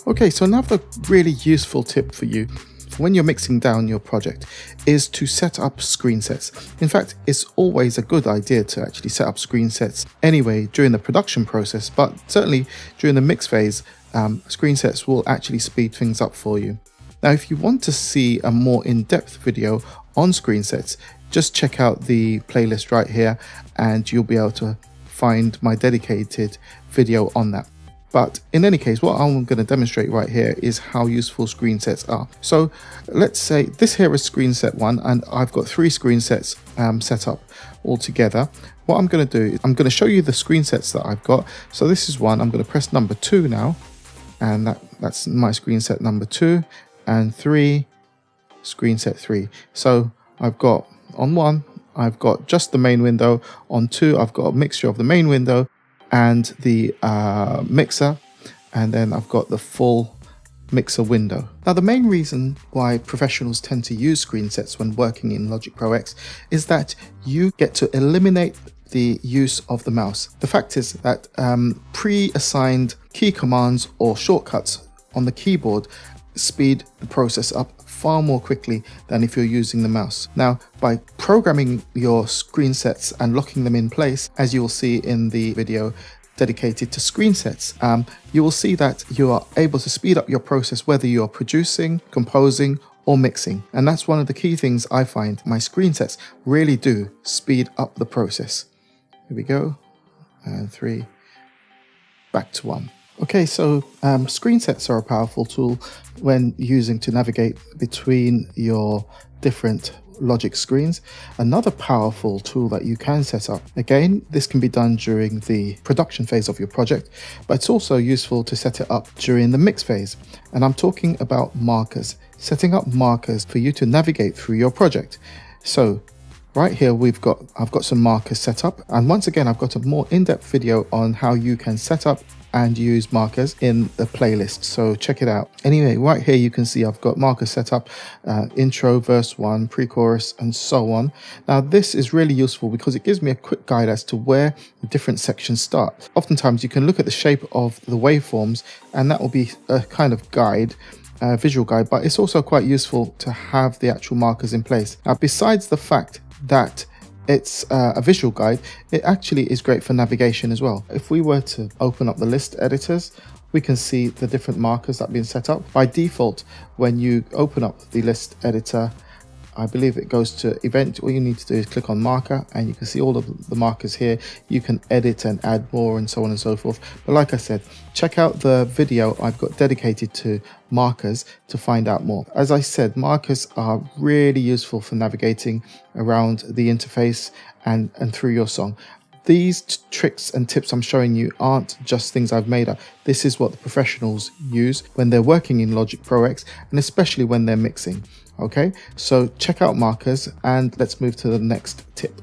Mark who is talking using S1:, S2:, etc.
S1: Okay, so another really useful tip for you when you're mixing down your project is to set up screen sets. In fact, it's always a good idea to actually set up screen sets anyway during the production process, but certainly during the mix phase, screen sets will actually speed things up for you. Now, if you want to see a more in-depth video on screen sets, just check out the playlist right here and you'll be able to find my dedicated video on that. But in any case, what I'm going to demonstrate right here is how useful screen sets are. So let's say this here is screen set 1 and I've got 3 screen sets set up all together. What I'm going to do is I'm going to show you the screen sets that I've got. So this is 1. I'm going to press number 2 now, and that's my screen set number 2, and 3, screen set 3. So I've got on 1, I've got just the main window. On 2, I've got a mixture of the main window and the mixer, and then I've got the full mixer window. Now, the main reason why professionals tend to use screen sets when working in Logic Pro X is that you get to eliminate the use of the mouse. The fact is that pre-assigned key commands or shortcuts on the keyboard speed the process up far more quickly than if you're using the mouse. Now, by programming your screen sets and locking them in place, as you will see in the video dedicated to screen sets, you will see that you are able to speed up your process whether you are producing, composing, or mixing. And that's one of the key things I find. My screen sets really do speed up the process. Here we go, and 3, back to 1. Okay, so screen sets are a powerful tool when using to navigate between your different Logic screens. Another powerful tool that you can set up, again, this can be done during the production phase of your project, but it's also useful to set it up during the mix phase. And I'm talking about markers, setting up markers for you to navigate through your project. So right here, I've got some markers set up. And once again, I've got a more in-depth video on how you can set up and use markers in the playlist, so check it out. Anyway, right here you can see I've got markers set up, intro, verse 1, pre-chorus, and so on. Now this is really useful because it gives me a quick guide as to where the different sections start. Oftentimes you can look at the shape of the waveforms and that will be a kind of guide, visual guide, but it's also quite useful to have the actual markers in place. Now, besides the fact that it's a visual guide, it actually is great for navigation as well. If we were to open up the list editors, we can see the different markers that have been set up. By default, when you open up the list editor, I believe it goes to event. All you need to do is click on marker and you can see all of the markers here. You can edit and add more and so on and so forth. But like I said, check out the video I've got dedicated to markers to find out more. As I said, markers are really useful for navigating around the interface and through your song. These tricks and tips I'm showing you aren't just things I've made up. This is what the professionals use when they're working in Logic Pro X, and especially when they're mixing. Okay, so check out markers and let's move to the next tip.